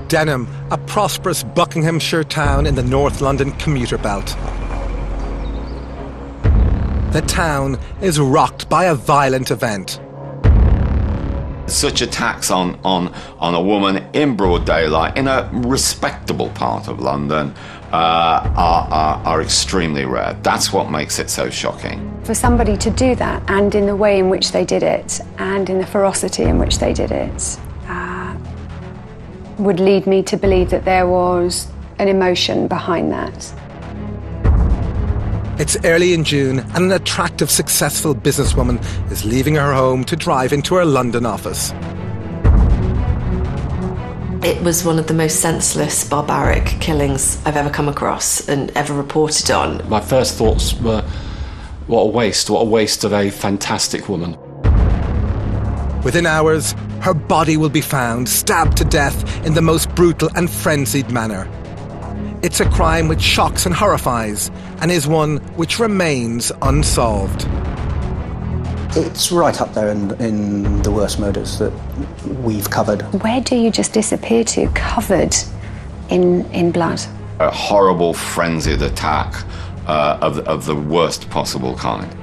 Denham, a prosperous Buckinghamshire town in the North London commuter belt. The town is rocked by a violent event. Such attacks on a woman in broad daylight in a respectable part of London are extremely rare. That's what makes it so shocking. For somebody to do that, and in the way in which they did it, and in the ferocity in which they did it, would lead me to believe that there was an emotion behind that. It's early in June, and an attractive, successful businesswoman is leaving her home to drive into her London office. It was one of the most senseless, barbaric killings I've ever come across and ever reported on. My first thoughts were, what a waste of a fantastic woman. Within hours, her body will be found, stabbed to death in the most brutal and frenzied manner. It's a crime which shocks and horrifies, and is one which remains unsolved. It's right up there in the worst murders that we've covered. Where do you just disappear to, covered in blood? A horrible, frenzied attack of the worst possible kind.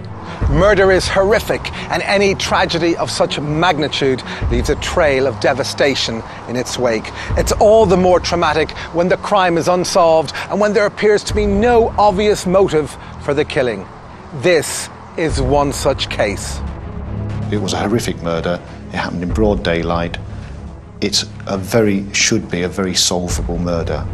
Murder is horrific, and any tragedy of such magnitude leaves a trail of devastation in its wake. It's all the more traumatic when the crime is unsolved and when there appears to be no obvious motive for the killing. This is one such case. It was a horrific murder. It happened in broad daylight. It's should be a very solvable murder.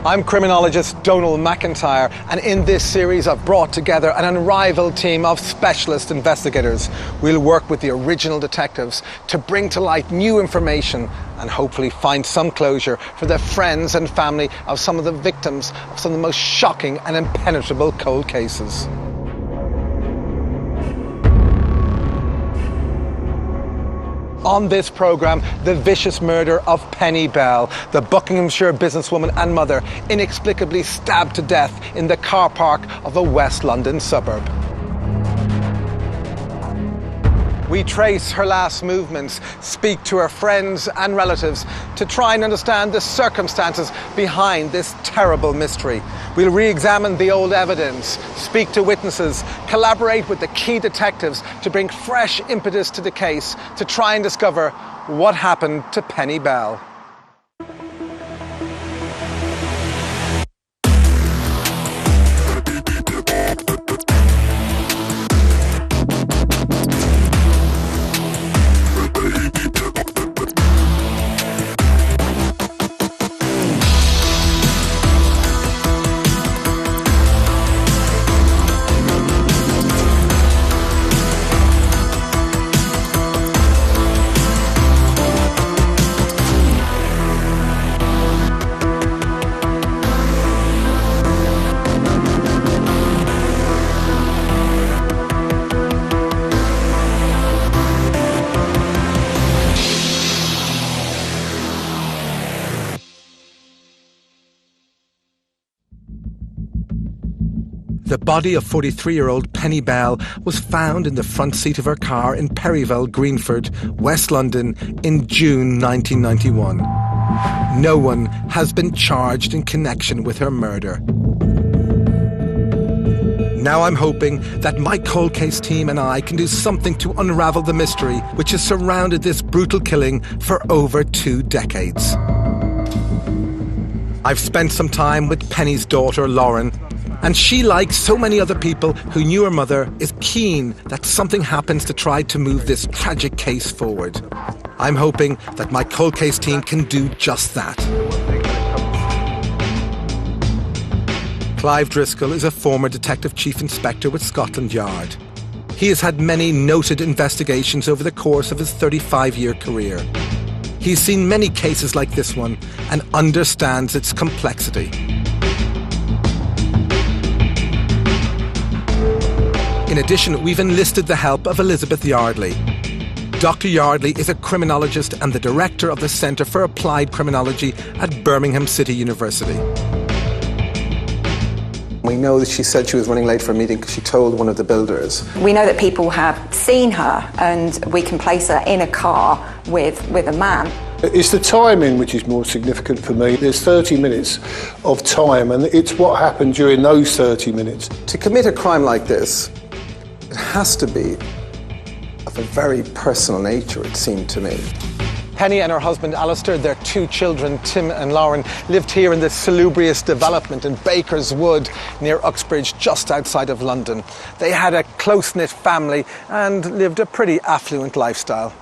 I'm criminologist Donald McIntyre, and in this series I've brought together an unrivaled team of specialist investigators. We'll work with the original detectives to bring to light new information and hopefully find some closure for the friends and family of some of the victims of some of the most shocking and impenetrable cold cases. On this programme, the vicious murder of Penny Bell, the Buckinghamshire businesswoman and mother, inexplicably stabbed to death in the car park of a West London suburb. We trace her last movements, speak to her friends and relatives to try and understand the circumstances behind this terrible mystery. We'll re-examine the old evidence, speak to witnesses, collaborate with the key detectives to bring fresh impetus to the case to try and discover what happened to Penny Bell. The body of 43-year-old Penny Bell was found in the front seat of her car in Perryville, Greenford, West London in June 1991. No one has been charged in connection with her murder. Now I'm hoping that my cold case team and I can do something to unravel the mystery which has surrounded this brutal killing for over 2 decades. I've spent some time with Penny's daughter, Lauren, and she, like so many other people who knew her mother, is keen that something happens to try to move this tragic case forward. I'm hoping that my cold case team can do just that. Clive Driscoll is a former Detective Chief Inspector with Scotland Yard. He has had many noted investigations over the course of his 35-year career. He's seen many cases like this one and understands its complexity. In addition, we've enlisted the help of Elizabeth Yardley. Dr. Yardley is a criminologist and the director of the Centre for Applied Criminology at Birmingham City University. We know that she said she was running late for a meeting because she told one of the builders. We know that people have seen her, and we can place her in a car with a man It's the timing which is more significant for me. There's 30 minutes of time, and it's what happened during those 30 minutes. To commit a crime like this, it has to be of a very personal nature, it seemed to me. Penny and her husband Alistair, their 2 children, Tim and Lauren, lived here in this salubrious development in Baker's Wood near Uxbridge, just outside of London. They had a close-knit family and lived a pretty affluent lifestyle.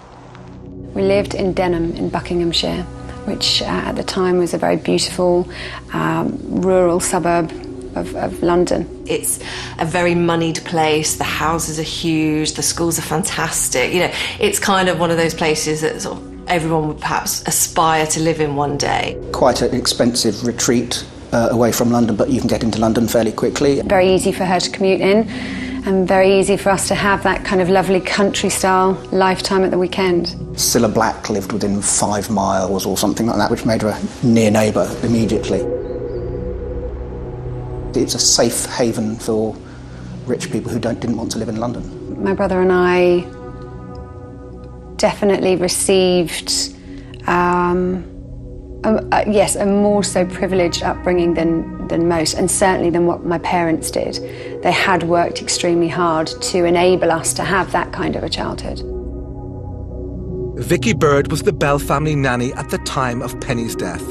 We lived in Denham in Buckinghamshire, which at the time was a very beautiful rural suburb of London. It's a very moneyed place, the houses are huge, the schools are fantastic. You know, it's kind of one of those places that sort of everyone would perhaps aspire to live in one day. Quite an expensive retreat away from London, but you can get into London fairly quickly. Very easy for her to commute in, and very easy for us to have that kind of lovely country-style lifetime at the weekend. Cilla Black lived within 5 miles or something like that, which made her a near neighbour immediately. It's a safe haven for rich people who didn't want to live in London. My brother and I definitely received, yes, a more so privileged upbringing than most, and certainly than what my parents did. They had worked extremely hard to enable us to have that kind of a childhood. Vicky Bird was the Bell family nanny at the time of Penny's death.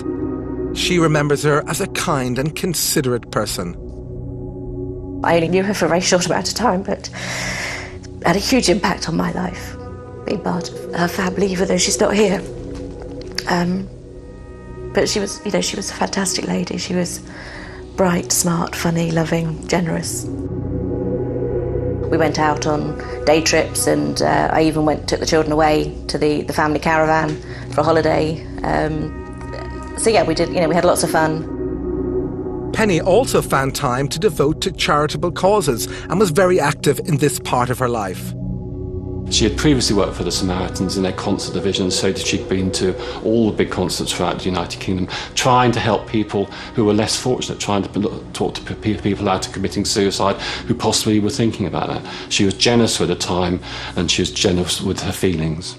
She remembers her as a kind and considerate person. I only knew her for a very short amount of time, but had a huge impact on my life, being part of her family, even though she's not here. But she was, she was a fantastic lady. She was bright, smart, funny, loving, generous. We went out on day trips, and I even took the children away to the family caravan for a holiday. So yeah, we did. We had lots of fun. Penny also found time to devote to charitable causes and was very active in this part of her life. She had previously worked for the Samaritans in their concert division, so she'd been to all the big concerts throughout the United Kingdom, trying to help people who were less fortunate, trying to talk to people out of committing suicide who possibly were thinking about that. She was generous with her time, and she was generous with her feelings.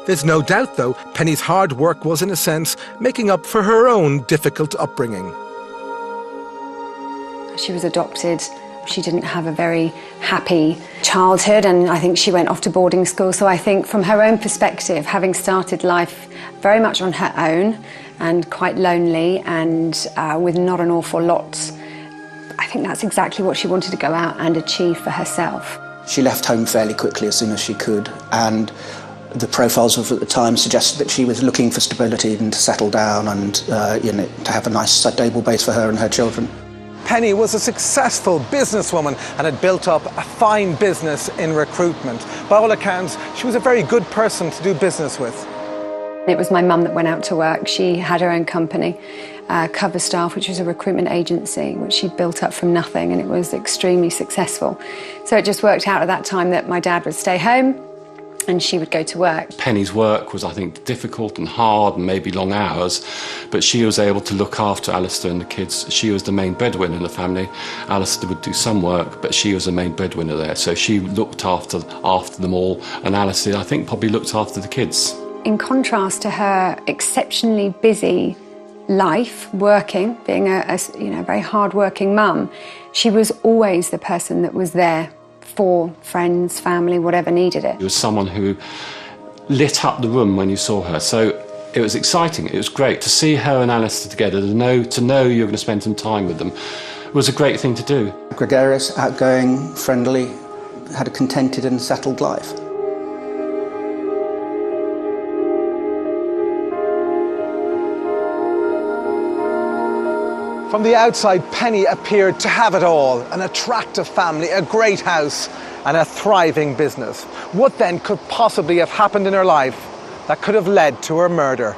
There's no doubt, though, Penny's hard work was, in a sense, making up for her own difficult upbringing. She was adopted. She didn't have a very happy childhood, and I think she went off to boarding school. So I think from her own perspective, having started life very much on her own and quite lonely and with not an awful lot, I think that's exactly what she wanted to go out and achieve for herself. She left home fairly quickly as soon as she could, and the profiles of at the time suggested that she was looking for stability and to settle down and to have a nice stable base for her and her children. Penny was a successful businesswoman and had built up a fine business in recruitment. By all accounts, she was a very good person to do business with. It was my mum that went out to work. She had her own company, Cover Staff, which was a recruitment agency, which she built up from nothing, and it was extremely successful. So it just worked out at that time that my dad would stay home and she would go to work. Penny's work was, I think, difficult and hard and maybe long hours, but she was able to look after Alistair and the kids. She was the main breadwinner in the family. Alistair would do some work, but she was the main breadwinner there, so she looked after them all, and Alistair, I think, probably looked after the kids. In contrast to her exceptionally busy life, working, being a very hard-working mum, she was always the person that was there for friends, family, whatever needed it. She was someone who lit up the room when you saw her, so it was exciting. It was great to see her and Alistair together, to know you were going to spend some time with them. It was a great thing to do. Gregarious, outgoing, friendly, had a contented and settled life. From the outside, Penny appeared to have it all: an attractive family, a great house, and a thriving business. What then could possibly have happened in her life that could have led to her murder?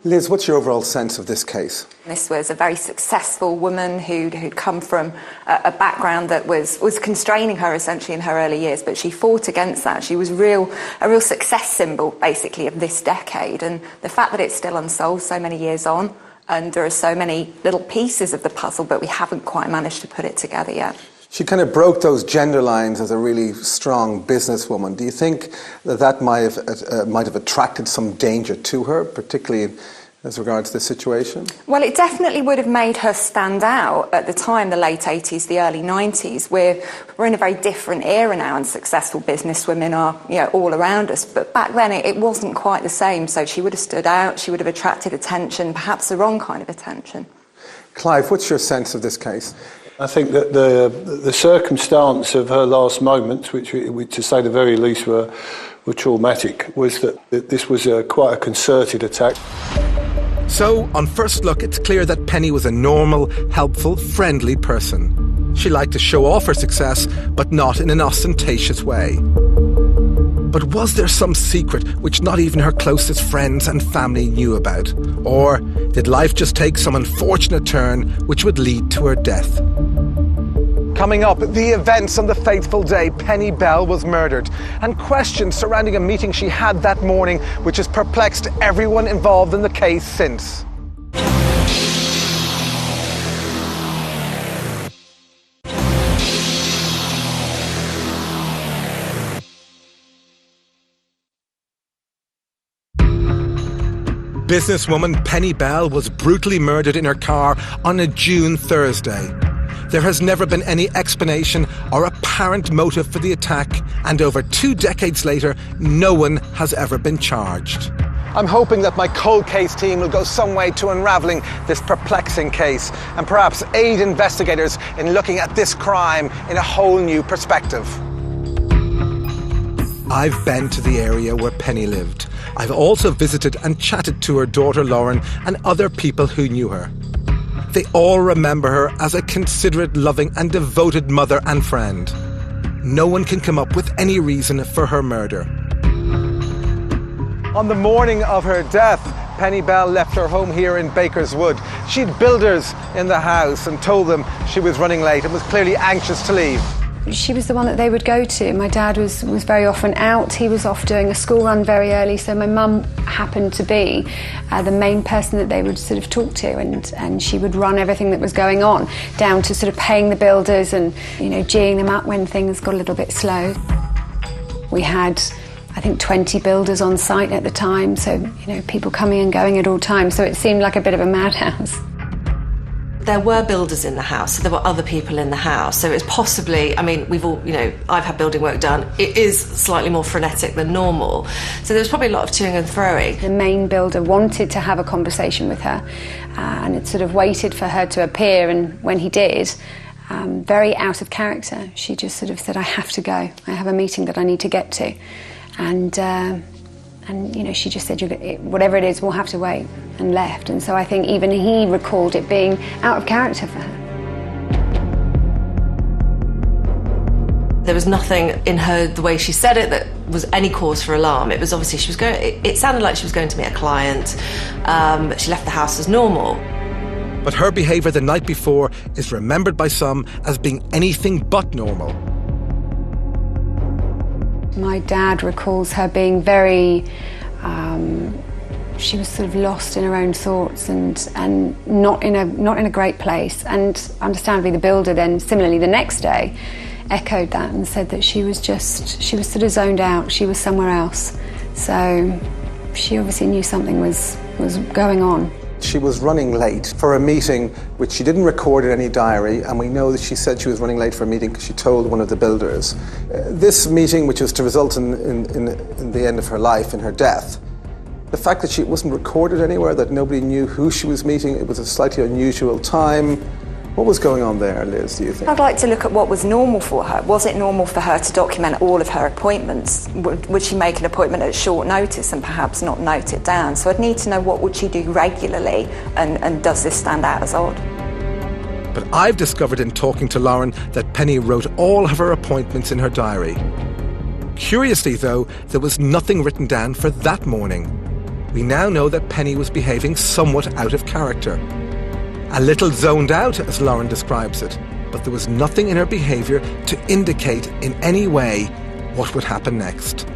Liz, what's your overall sense of this case? This was a very successful woman who'd come from a background that was constraining her essentially in her early years, but she fought against that. She was a real success symbol, basically, of this decade, and the fact that it's still unsolved so many years on, and there are so many little pieces of the puzzle, but we haven't quite managed to put it together yet. She kind of broke those gender lines as a really strong businesswoman. Do you think that might have attracted some danger to her, particularly as regards this situation? Well, it definitely would have made her stand out at the time, the late 80s, the early 90s. We're in a very different era now, and successful businesswomen are, all around us. But back then, it wasn't quite the same. So she would have stood out. She would have attracted attention, perhaps the wrong kind of attention. Clive, what's your sense of this case? I think that the circumstance of her last moments, which to say the very least were traumatic, was that this was quite a concerted attack. So, on first look, it's clear that Penny was a normal, helpful, friendly person. She liked to show off her success, but not in an ostentatious way. But was there some secret which not even her closest friends and family knew about? Or did life just take some unfortunate turn which would lead to her death? Coming up, the events on the fateful day Penny Bell was murdered, and questions surrounding a meeting she had that morning which has perplexed everyone involved in the case since. Businesswoman Penny Bell was brutally murdered in her car on a June Thursday. There has never been any explanation or apparent motive for the attack, and over 2 decades later, no one has ever been charged. I'm hoping that my cold case team will go some way to unravelling this perplexing case and perhaps aid investigators in looking at this crime in a whole new perspective. I've been to the area where Penny lived. I've also visited and chatted to her daughter Lauren and other people who knew her. They all remember her as a considerate, loving and devoted mother and friend. No one can come up with any reason for her murder. On the morning of her death, Penny Bell left her home here in Baker's Wood. She'd builders in the house and told them she was running late and was clearly anxious to leave. She was the one that they would go to. My dad was very often out. He was off doing a school run very early, so my mum happened to be the main person that they would sort of talk to, and she would run everything that was going on, down to sort of paying the builders and, geeing them up when things got a little bit slow. We had, I think, 20 builders on site at the time, so, people coming and going at all times, so it seemed like a bit of a madhouse. There were builders in the house, so there were other people in the house. So it's possibly, we've all, I've had building work done. It is slightly more frenetic than normal. So there was probably a lot of toing and throwing. The main builder wanted to have a conversation with her, and it sort of waited for her to appear, and when he did, very out of character, she just sort of said, I have to go. I have a meeting that I need to get to. And she just said, whatever it is, we'll have to wait, and left. And so I think even he recalled it being out of character for her. There was nothing in her, the way she said it, that was any cause for alarm. It was obviously it sounded like she was going to meet a client, but she left the house as normal. But her behaviour the night before is remembered by some as being anything but normal. My dad recalls her being very, she was sort of lost in her own thoughts and not in a great place. And understandably, the builder then, similarly the next day, echoed that and said that she was sort of zoned out. She was somewhere else. So she obviously knew something was going on. She was running late for a meeting which she didn't record in any diary, and we know that she said she was running late for a meeting because she told one of the builders. This meeting, which was to result in the end of her life, in her death, the fact that it wasn't recorded anywhere, that nobody knew who she was meeting, it was a slightly unusual time. What was going on there, Liz, do you think? I'd like to look at what was normal for her. Was it normal for her to document all of her appointments? Would she make an appointment at short notice and perhaps not note it down? So I'd need to know what would she do regularly, and does this stand out as odd? But I've discovered in talking to Lauren that Penny wrote all of her appointments in her diary. Curiously, though, there was nothing written down for that morning. We now know that Penny was behaving somewhat out of character. A little zoned out, as Lauren describes it, but there was nothing in her behaviour to indicate in any way what would happen next.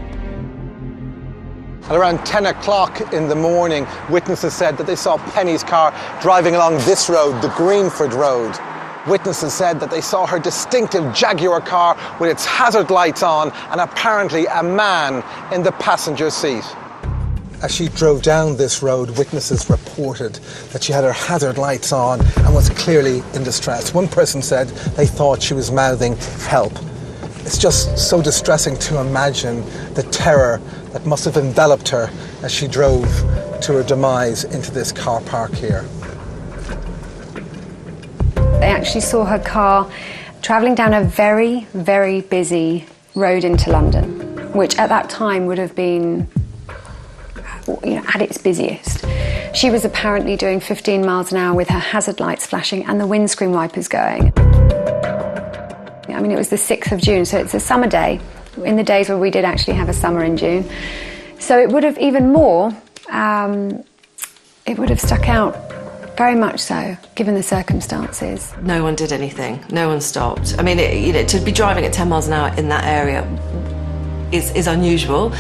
At around 10 o'clock in the morning, witnesses said that they saw Penny's car driving along this road, the Greenford Road. Witnesses said that they saw her distinctive Jaguar car with its hazard lights on and apparently a man in the passenger seat. As she drove down this road, witnesses reported that she had her hazard lights on and was clearly in distress. One person said they thought she was mouthing help. It's just so distressing to imagine the terror that must have enveloped her as she drove to her demise into this car park here. They actually saw her car travelling down a very, very busy road into London, which at that time would have been, at its busiest. She was apparently doing 15 miles an hour with her hazard lights flashing and the windscreen wipers going. I mean, it was the 6th of June, so it's a summer day, in the days where we did actually have a summer in June. So it would have even more, it would have stuck out, very much so, given the circumstances. No one did anything, no one stopped. I mean, to be driving at 10 miles an hour in that area is unusual.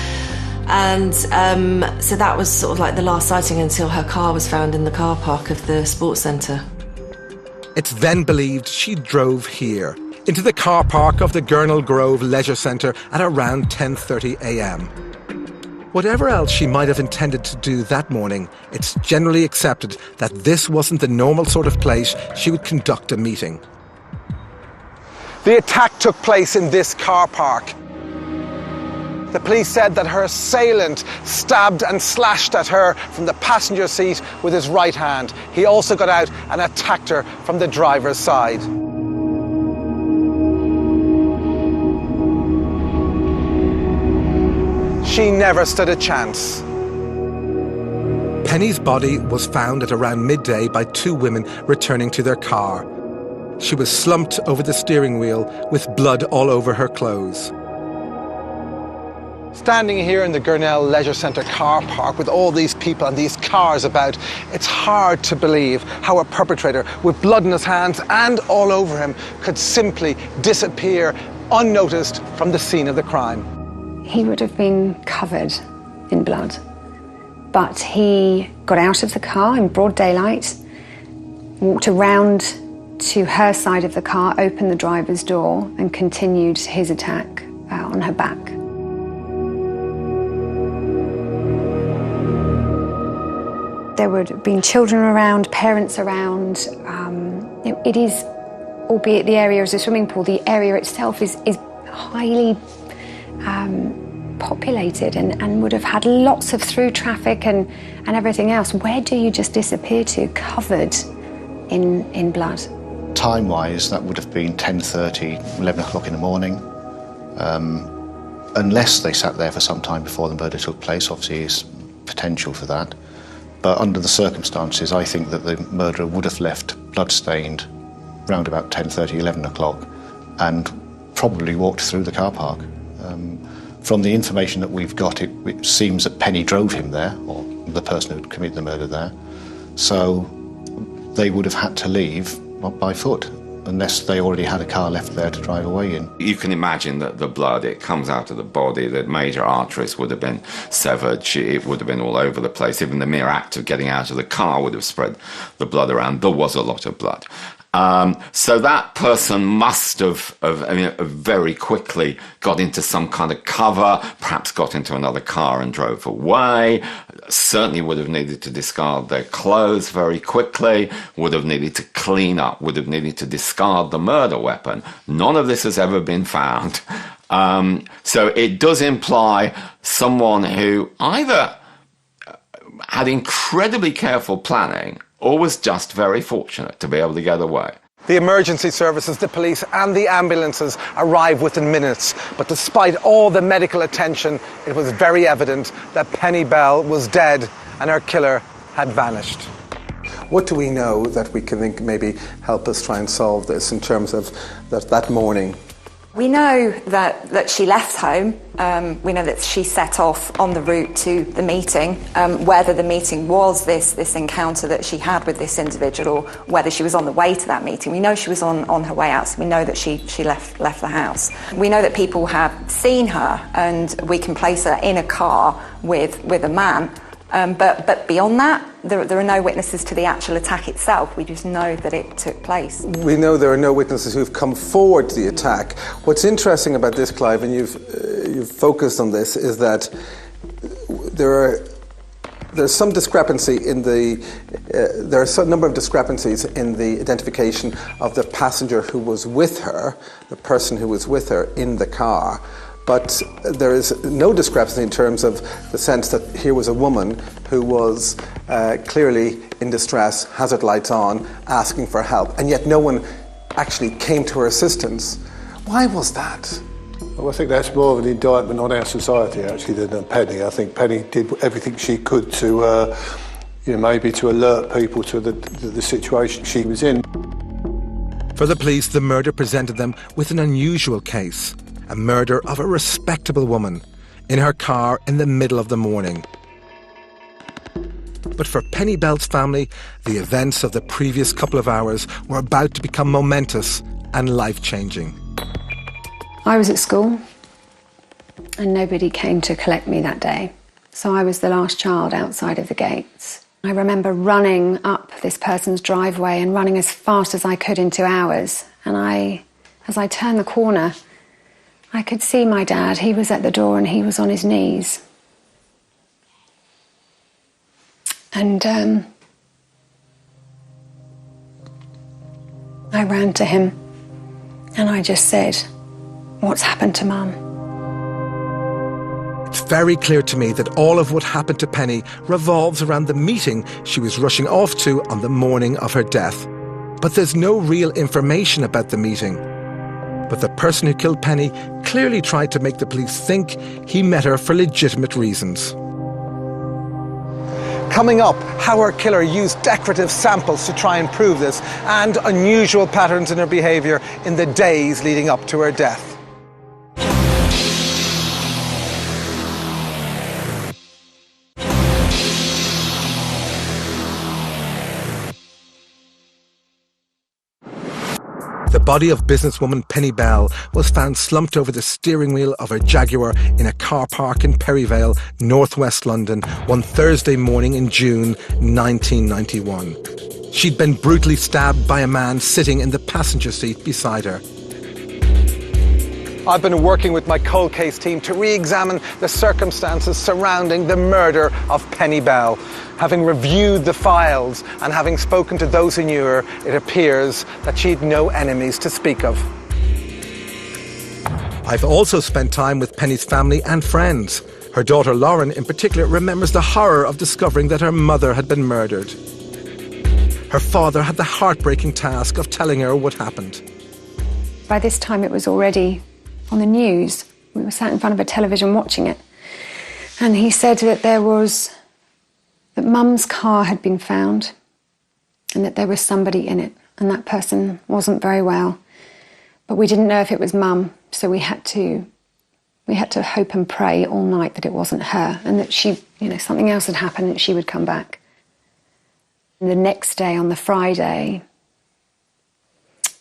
And so that was sort of like the last sighting until her car was found in the car park of the sports centre. It's then believed she drove here, into the car park of the Gurnall Grove Leisure Centre at around 10:30 a.m. Whatever else she might have intended to do that morning, it's generally accepted that this wasn't the normal sort of place she would conduct a meeting. The attack took place in this car park. The police said that her assailant stabbed and slashed at her from the passenger seat with his right hand. He also got out and attacked her from the driver's side. She never stood a chance. Penny's body was found at around midday by two women returning to their car. She was slumped over the steering wheel with blood all over her clothes. Standing here in the Gurnall Leisure Centre car park with all these people and these cars about, it's hard to believe how a perpetrator with blood in his hands and all over him could simply disappear unnoticed from the scene of the crime. He would have been covered in blood, but he got out of the car in broad daylight, walked around to her side of the car, opened the driver's door and continued his attack on her back. There would have been children around, parents around. It is, albeit the area is a swimming pool, the area itself is highly populated and would have had lots of through traffic and everything else. Where do you just disappear to, covered in blood? Time-wise, that would have been 10:30, 11 o'clock in the morning. Unless they sat there for some time before the murder took place, obviously there's potential for that. But under the circumstances, I think that the murderer would have left blood-stained round about 10:30, 11 o'clock and probably walked through the car park. From the information that we've got, it seems that Penny drove him there, or the person who committed the murder there. So they would have had to leave by foot, unless they already had a car left there to drive away in. You can imagine that the blood, it comes out of the body, the major arteries would have been severed, it would have been all over the place. Even the mere act of getting out of the car would have spread the blood around. There was a lot of blood. So that person must have very quickly got into some kind of cover, perhaps got into another car and drove away, certainly would have needed to discard their clothes very quickly, would have needed to clean up, would have needed to discard the murder weapon. None of this has ever been found. So it does imply someone who either had incredibly careful planning or was just very fortunate to be able to get away. The emergency services, the police and the ambulances arrived within minutes, but despite all the medical attention, it was very evident that Penny Bell was dead and her killer had vanished. What do we know that we can think maybe help us try and solve this in terms of that morning? We know that she left home. We know that she set off on the route to the meeting. Whether the meeting was this encounter that she had with this individual, or whether she was on the way to that meeting. We know she was on her way out, so we know that she left the house. We know that people have seen her, and we can place her in a car with a man But beyond that, there are no witnesses to the actual attack itself. We just know that it took place. We know there are no witnesses who've come forward to the attack. What's interesting about this, Clive, and you've focused on this, is that there's some discrepancy in there are some number of discrepancies in the identification of the passenger who was with her, the person who was with her in the car. But there is no discrepancy in terms of the sense that here was a woman who was clearly in distress, hazard lights on, asking for help, and yet no one actually came to her assistance. Why was that? Well, I think that's more of an indictment on our society, actually, than Penny. I think Penny did everything she could to, maybe to alert people to the situation she was in. For the police, the murder presented them with an unusual case. A murder of a respectable woman in her car in the middle of the morning. But for Penny Bell's family, the events of the previous couple of hours were about to become momentous and life-changing. I was at school and nobody came to collect me that day. So I was the last child outside of the gates. I remember running up this person's driveway and running as fast as I could into ours. And as I turned the corner, I could see my dad. He was at the door and he was on his knees. And I ran to him and I just said, "What's happened to Mum?" It's very clear to me that all of what happened to Penny revolves around the meeting she was rushing off to on the morning of her death. But there's no real information about the meeting. But the person who killed Penny clearly tried to make the police think he met her for legitimate reasons. Coming up, how her killer used decorative samples to try and prove this, and unusual patterns in her behaviour in the days leading up to her death. The body of businesswoman Penny Bell was found slumped over the steering wheel of her Jaguar in a car park in Perryvale, northwest London, one Thursday morning in June 1991. She'd been brutally stabbed by a man sitting in the passenger seat beside her. I've been working with my cold case team to re-examine the circumstances surrounding the murder of Penny Bell. Having reviewed the files and having spoken to those who knew her, it appears that she'd no enemies to speak of. I've also spent time with Penny's family and friends. Her daughter Lauren, in particular, remembers the horror of discovering that her mother had been murdered. Her father had the heartbreaking task of telling her what happened. By this time it was already on the news. We were sat in front of a television watching it. And he said that that Mum's car had been found and that there was somebody in it, and that person wasn't very well. But we didn't know if it was Mum, so we had to hope and pray all night that it wasn't her, and that she, something else had happened and she would come back. And the next day, on the Friday,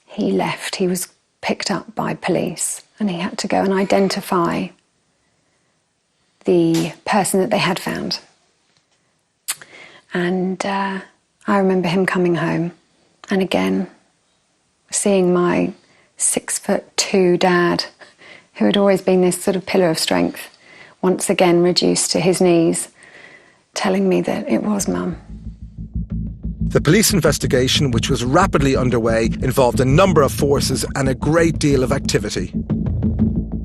he left. He was picked up by police and he had to go and identify the person that they had found. And I remember him coming home and again seeing my 6'2" dad, who had always been this sort of pillar of strength, once again reduced to his knees, telling me that it was Mum. The police investigation, which was rapidly underway, involved a number of forces and a great deal of activity.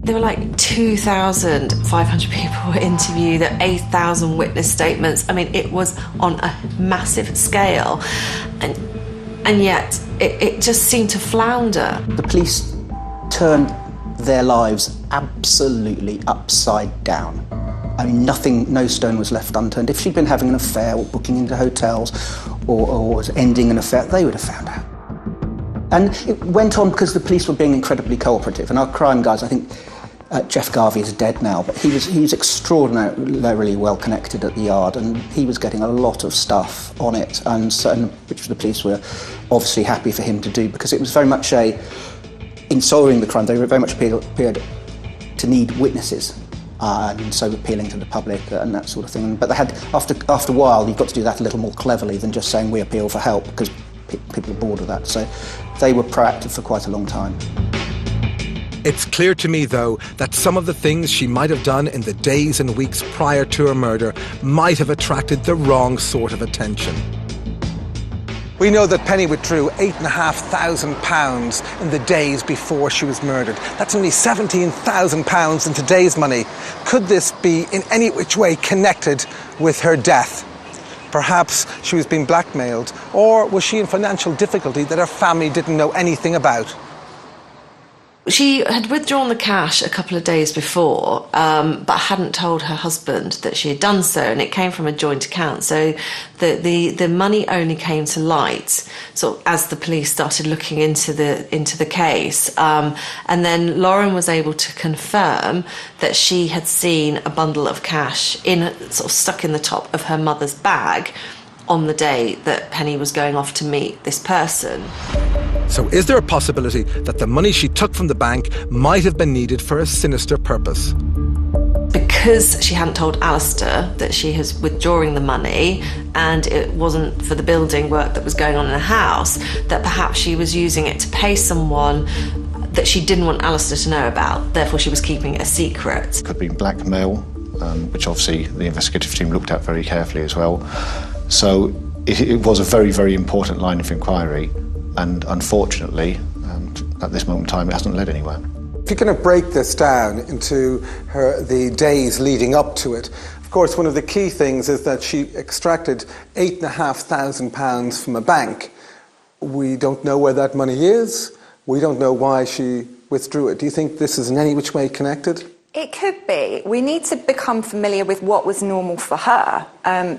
There were like 2,500 people interviewed, there were 8,000 witness statements. I mean, it was on a massive scale. And yet, it just seemed to flounder. The police turned their lives absolutely upside down. I mean, no stone was left unturned. If she'd been having an affair or booking into hotels or was ending an affair, they would have found out. And it went on because the police were being incredibly cooperative. And our crime guys, I think Jeff Garvey is dead now, but he was extraordinarily well connected at the yard, and he was getting a lot of stuff on it, and which the police were obviously happy for him to do, because it was very much in solving the crime, they very much appeared to need witnesses. and so appealing to the public and that sort of thing. But they had, after a while, you've got to do that a little more cleverly than just saying we appeal for help, because people are bored of that. So they were proactive for quite a long time. It's clear to me, though, that some of the things she might have done in the days and weeks prior to her murder might have attracted the wrong sort of attention. We know that Penny withdrew £8,500 in the days before she was murdered. That's only £17,000 in today's money. Could this be in any which way connected with her death? Perhaps she was being blackmailed, or was she in financial difficulty that her family didn't know anything about? She had withdrawn the cash a couple of days before, but hadn't told her husband that she had done so, and it came from a joint account. So the money only came to light sort of as the police started looking into the case, and then Lauren was able to confirm that she had seen a bundle of cash sort of stuck in the top of her mother's bag on the day that Penny was going off to meet this person. So is there a possibility that the money she took from the bank might have been needed for a sinister purpose? Because she hadn't told Alistair that she was withdrawing the money, and it wasn't for the building work that was going on in the house, that perhaps she was using it to pay someone that she didn't want Alistair to know about, therefore she was keeping it a secret. Could be blackmail, which obviously the investigative team looked at very carefully as well. So it was a very, very important line of inquiry, and unfortunately, at this moment in time, it hasn't led anywhere. If you kind of break this down into the days leading up to it, of course, one of the key things is that she extracted £8,500 from a bank. We don't know where that money is. We don't know why she withdrew it. Do you think this is in any which way connected? It could be. We need to become familiar with what was normal for her.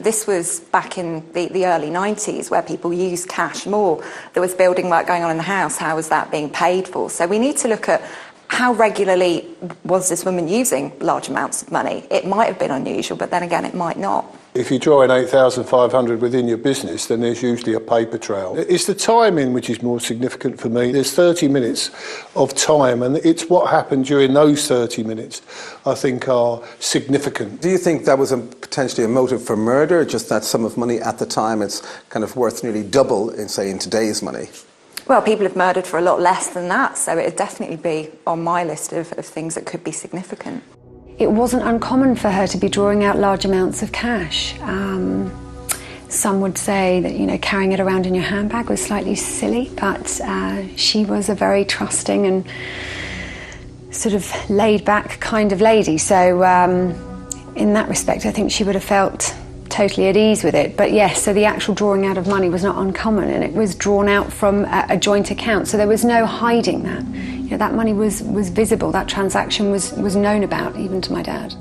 This was back in the early 90s, where people used cash more. There was building work going on in the house. How was that being paid for? So we need to look at how regularly was this woman using large amounts of money. It might have been unusual, but then again, it might not. If you draw in 8,500 within your business, then there's usually a paper trail. It's the timing which is more significant for me. There's 30 minutes of time, and it's what happened during those 30 minutes I think are significant. Do you think that was potentially a motive for murder, just that sum of money at the time it's kind of worth nearly double in, say, in today's money? Well, people have murdered for a lot less than that, so it would definitely be on my list of things that could be significant. It wasn't uncommon for her to be drawing out large amounts of cash. Some would say that, you know, carrying it around in your handbag was slightly silly, but she was a very trusting and sort of laid-back kind of lady. So in that respect, I think she would have felt totally at ease with it. But yes, so the actual drawing out of money was not uncommon, and it was drawn out from a joint account, so there was no hiding that. You know, that money was visible, that transaction was known about, even to my dad.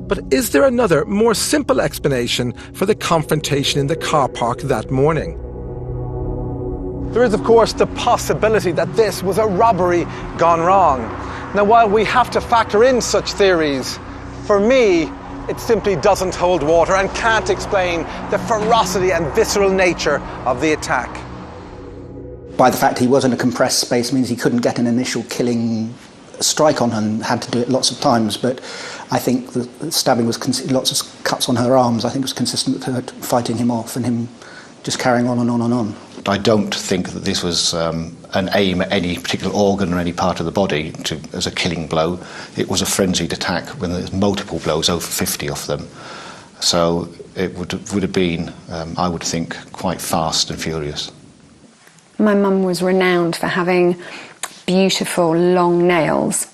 But is there another, more simple explanation for the confrontation in the car park that morning? There is, of course, the possibility that this was a robbery gone wrong. Now, while we have to factor in such theories, for me, it simply doesn't hold water and can't explain the ferocity and visceral nature of the attack. By the fact he was in a compressed space means he couldn't get an initial killing strike on her and had to do it lots of times, but I think the stabbing was lots of cuts on her arms. I think it was consistent with her fighting him off and him just carrying on and on and on. I don't think that this was an aim at any particular organ or any part of the body as a killing blow. It was a frenzied attack when there's multiple blows, over 50 of them. So it would have been, I would think, quite fast and furious. My mum was renowned for having beautiful long nails,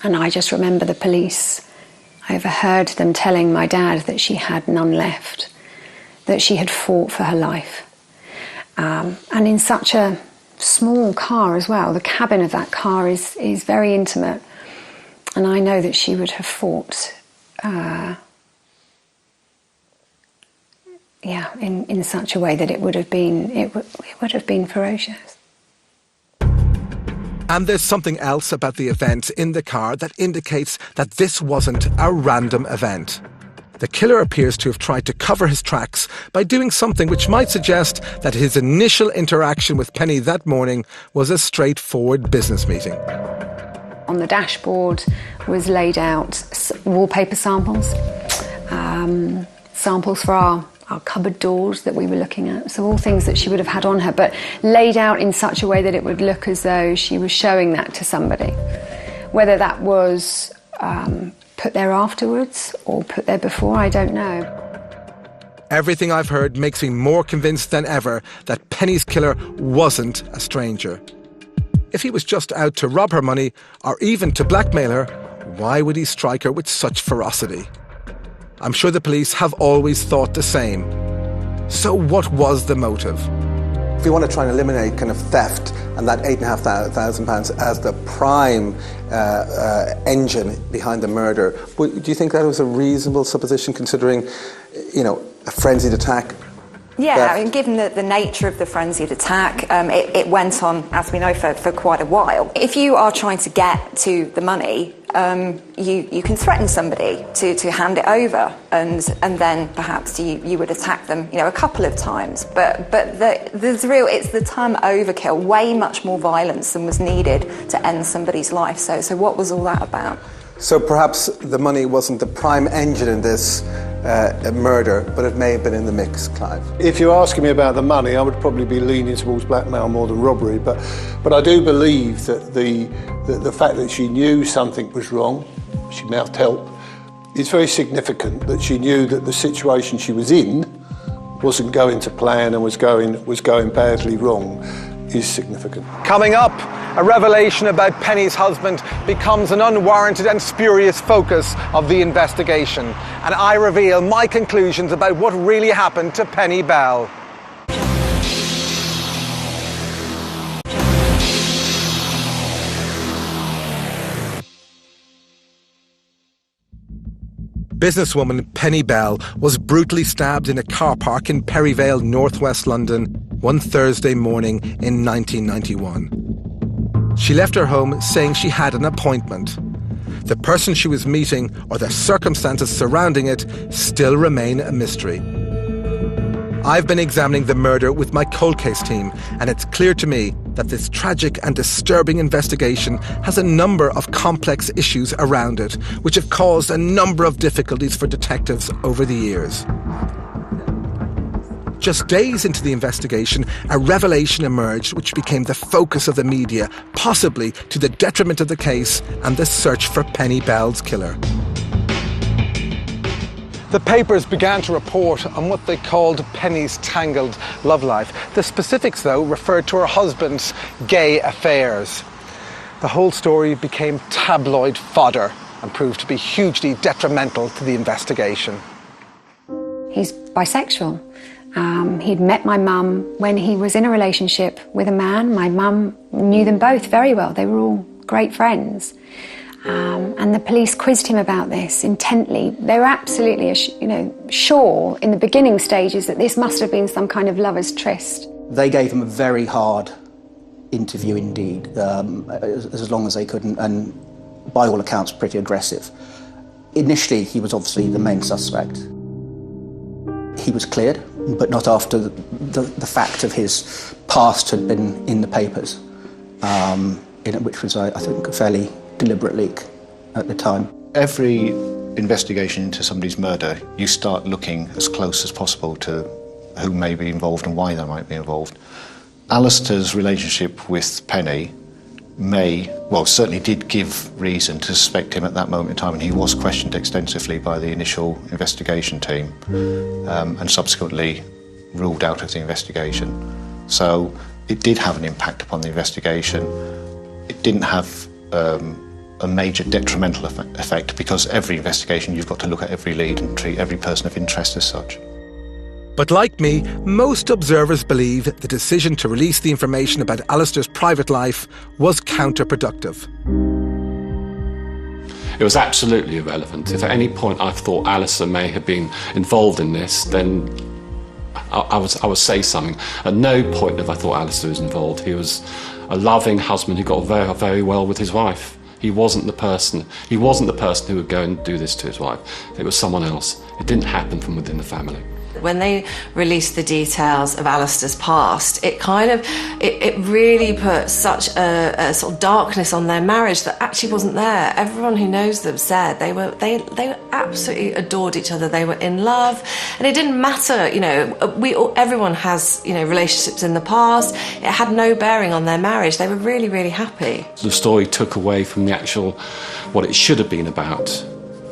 and I just remember the police. I overheard them telling my dad that she had none left, that she had fought for her life. And in such a small car as well, the cabin of that car is very intimate, and I know that she would have fought in such a way that it would have been ferocious. And there's something else about the events in the car that indicates that this wasn't a random event. The killer appears to have tried to cover his tracks by doing something which might suggest that his initial interaction with Penny that morning was a straightforward business meeting. On the dashboard was laid out wallpaper samples, samples for our cupboard doors that we were looking at. So all things that she would have had on her, but laid out in such a way that it would look as though she was showing that to somebody. Whether that was put there afterwards or put there before, I don't know. Everything I've heard makes me more convinced than ever that Penny's killer wasn't a stranger. If he was just out to rob her money or even to blackmail her, why would he strike her with such ferocity? I'm sure the police have always thought the same. So what was the motive? If you want to try and eliminate kind of theft and that £8,500 as the prime engine behind the murder, do you think that was a reasonable supposition considering, you know, a frenzied attack? Yeah, I mean, given the nature of the frenzied attack, it went on, as we know, for quite a while. If you are trying to get to the money, you can threaten somebody to hand it over, and then perhaps you would attack them, you know, a couple of times. But it's the term overkill, way much more violence than was needed to end somebody's life. So what was all that about? So perhaps the money wasn't the prime engine in this murder, but it may have been in the mix, Clive. If you're asking me about the money, I would probably be leaning towards blackmail more than robbery. But I do believe that the fact that she knew something was wrong, she mouthed help, is very significant. That she knew that the situation she was in wasn't going to plan and was going badly wrong is significant. Coming up, a revelation about Penny's husband becomes an unwarranted and spurious focus of the investigation, and I reveal my conclusions about what really happened to Penny Bell. Businesswoman Penny Bell was brutally stabbed in a car park in Perryvale, northwest London, one Thursday morning in 1991. She left her home saying she had an appointment. The person she was meeting or the circumstances surrounding it still remain a mystery. I've been examining the murder with my cold case team, and it's clear to me that this tragic and disturbing investigation has a number of complex issues around it, which have caused a number of difficulties for detectives over the years. Just days into the investigation, a revelation emerged which became the focus of the media, possibly to the detriment of the case and the search for Penny Bell's killer. The papers began to report on what they called Penny's tangled love life. The specifics, though, referred to her husband's gay affairs. The whole story became tabloid fodder and proved to be hugely detrimental to the investigation. He's bisexual. He'd met my mum when he was in a relationship with a man. My mum knew them both very well. They were all great friends. And the police quizzed him about this intently. They were absolutely, sure in the beginning stages that this must have been some kind of lover's tryst. They gave him a very hard interview indeed, as long as they could, and by all accounts pretty aggressive. Initially, he was obviously the main suspect. He was cleared, but not after the fact of his past had been in the papers, which was, I think, a fairly deliberate leak at the time. Every investigation into somebody's murder, you start looking as close as possible to who may be involved and why they might be involved. Alistair's relationship with Penny certainly did give reason to suspect him at that moment in time, and he was questioned extensively by the initial investigation team and subsequently ruled out of the investigation. So it did have an impact upon the investigation. It didn't have a major detrimental effect, because every investigation you've got to look at every lead and treat every person of interest as such. But like me, most observers believe the decision to release the information about Alistair's private life was counterproductive. It was absolutely irrelevant. If at any point I thought Alistair may have been involved in this, then I would say something. At no point have I thought Alistair was involved. He was a loving husband who got very, very well with his wife. He wasn't the person who would go and do this to his wife. It was someone else. It didn't happen from within the family. When they released the details of Alistair's past, it really put such a sort of darkness on their marriage that actually wasn't there. Everyone who knows them said they absolutely adored each other. They were in love, and it didn't matter. Everyone has relationships in the past. It had no bearing on their marriage. They were really, really happy. The story took away from the actual what it should have been about.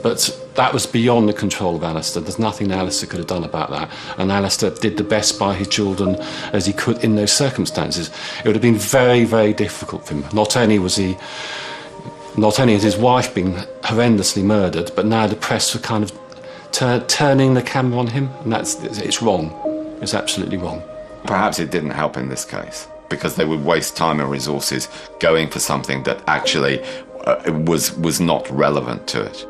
But that was beyond the control of Alistair. There's nothing Alistair could have done about that. And Alistair did the best by his children as he could in those circumstances. It would have been very, very difficult for him. Not only has his wife been horrendously murdered, but now the press were kind of turning the camera on him. And it's wrong. It's absolutely wrong. Perhaps it didn't help in this case, because they would waste time and resources going for something that actually was not relevant to it.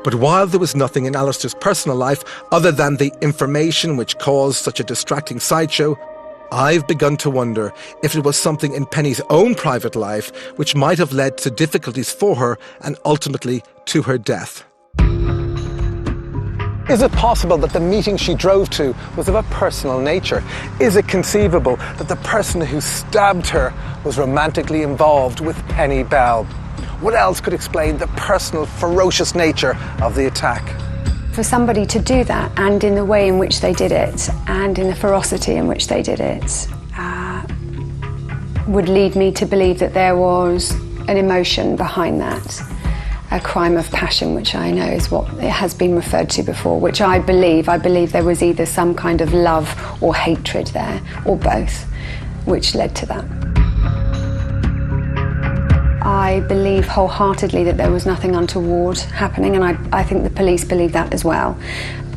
But while there was nothing in Alistair's personal life other than the information which caused such a distracting sideshow, I've begun to wonder if it was something in Penny's own private life which might have led to difficulties for her and ultimately to her death. Is it possible that the meeting she drove to was of a personal nature? Is it conceivable that the person who stabbed her was romantically involved with Penny Bell? What else could explain the personal, ferocious nature of the attack? For somebody to do that, and in the way in which they did it, and in the ferocity in which they did it, would lead me to believe that there was an emotion behind that. A crime of passion, which I know is what it has been referred to before, which I believe there was either some kind of love or hatred there, or both, which led to that. I believe wholeheartedly that there was nothing untoward happening, and I think the police believe that as well.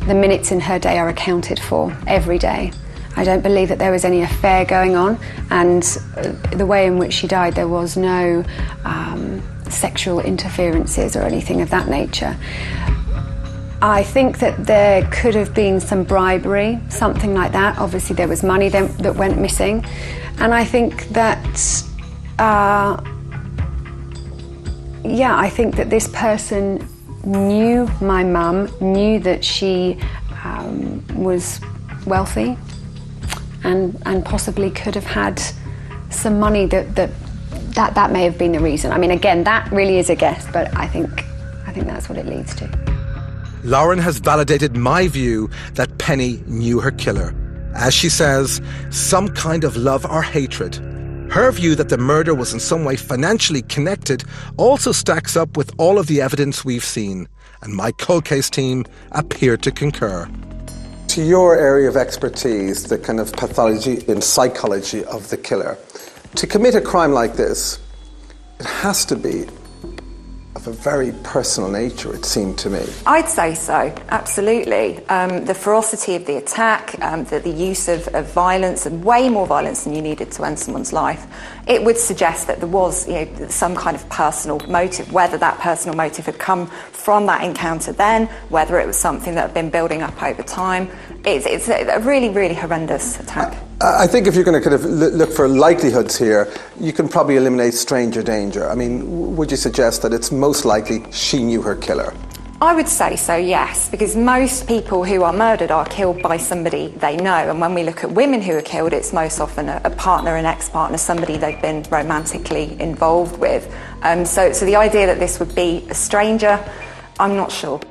The minutes in her day are accounted for every day. I don't believe that there was any affair going on, and the way in which she died, there was no sexual interferences or anything of that nature. I think that there could have been some bribery, something like that. Obviously there was money that went missing, and I think that I think that this person knew my mum, knew that she was wealthy, and possibly could have had some money that may have been the reason. I mean, again, that really is a guess, but I think that's what it leads to. Lauren has validated my view that Penny knew her killer. As she says, some kind of love or hatred. Her view that the murder was in some way financially connected also stacks up with all of the evidence we've seen, and my cold case team appear to concur. To your area of expertise, the kind of pathology and psychology of the killer, to commit a crime like this, it has to be of a very personal nature, it seemed to me. I'd say so, absolutely. The ferocity of the attack, the use of violence, and way more violence than you needed to end someone's life, it would suggest that there was some kind of personal motive, whether that personal motive had come from that encounter then, whether it was something that had been building up over time. It's a really, really horrendous attack. I think if you're going to kind of look for likelihoods here, you can probably eliminate stranger danger. I mean, would you suggest that it's most likely she knew her killer? I would say so, yes, because most people who are murdered are killed by somebody they know. And when we look at women who are killed, it's most often a partner, an ex-partner, somebody they've been romantically involved with. So the idea that this would be a stranger, I'm not sure.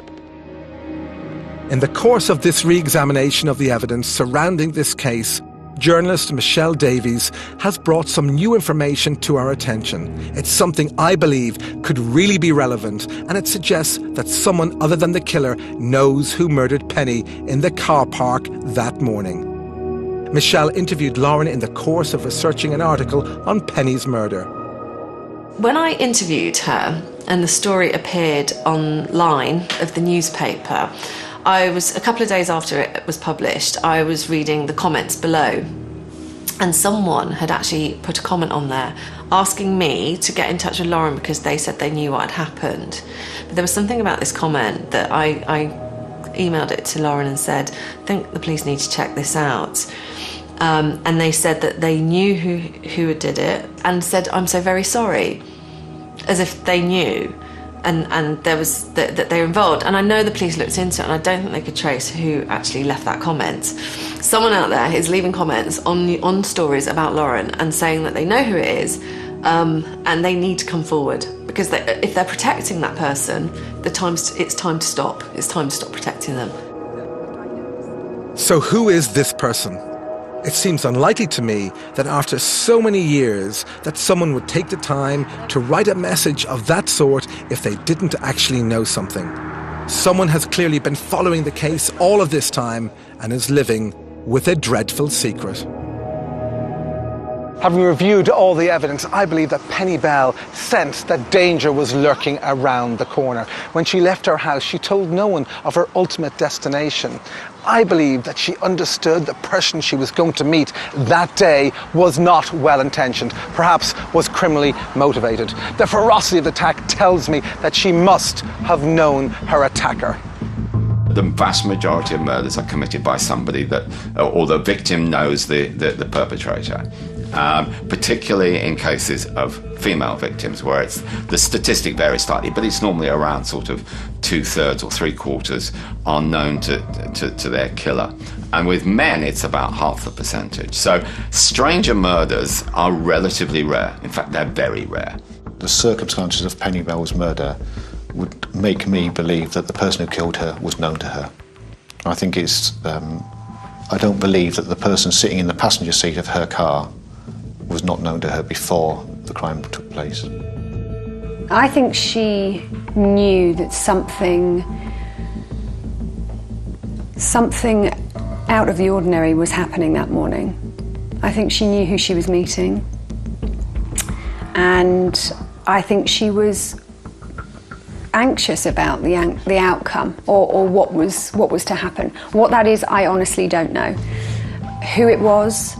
In the course of this re-examination of the evidence surrounding this case, journalist Michelle Davies has brought some new information to our attention. It's something I believe could really be relevant, and it suggests that someone other than the killer knows who murdered Penny in the car park that morning. Michelle interviewed Lauren in the course of researching an article on Penny's murder. When I interviewed her and the story appeared online of the newspaper, a couple of days after it was published, I was reading the comments below, and someone had actually put a comment on there asking me to get in touch with Lauren because they said they knew what had happened. But there was something about this comment that I emailed it to Lauren and said, I think the police need to check this out. And they said that they knew who did it and said, I'm so very sorry, as if they knew. and there was that they were involved. And I know the police looked into it, and I don't think they could trace who actually left that comment. Someone out there is leaving comments on stories about Lauren and saying that they know who it is, and they need to come forward, because if they're protecting that person, it's time to stop. It's time to stop protecting them. So who is this person? It seems unlikely to me that after so many years that someone would take the time to write a message of that sort if they didn't actually know something. Someone has clearly been following the case all of this time and is living with a dreadful secret. Having reviewed all the evidence, I believe that Penny Bell sensed that danger was lurking around the corner. When she left her house, she told no one of her ultimate destination. I believe that she understood the person she was going to meet that day was not well-intentioned, perhaps was criminally motivated. The ferocity of the attack tells me that she must have known her attacker. The vast majority of murders are committed by somebody or the victim knows the perpetrator. Particularly in cases of female victims, where the statistic varies slightly, but it's normally around sort of 2/3 or 3/4 are known to their killer. And with men, it's about half the percentage. So stranger murders are relatively rare. In fact, they're very rare. The circumstances of Penny Bell's murder would make me believe that the person who killed her was known to her. I think I don't believe that the person sitting in the passenger seat of her car was not known to her before the crime took place. I think she knew that something out of the ordinary was happening that morning. I think she knew who she was meeting, and I think she was anxious about the outcome or what was to happen. What that is, I honestly don't know. Who it was,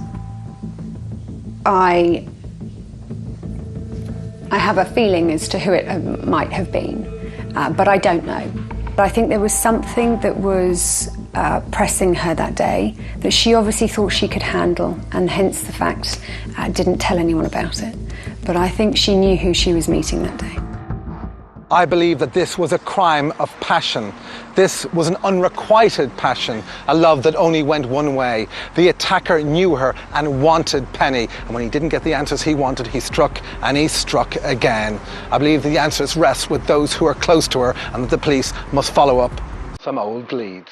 I have a feeling as to who it might have been, but I don't know. But I think there was something that was pressing her that day that she obviously thought she could handle, and hence the fact didn't tell anyone about it. But I think she knew who she was meeting that day. I believe that this was a crime of passion. This was an unrequited passion, a love that only went one way. The attacker knew her and wanted Penny, and when he didn't get the answers he wanted, he struck, and he struck again. I believe the answers rest with those who are close to her, and that the police must follow up some old leads.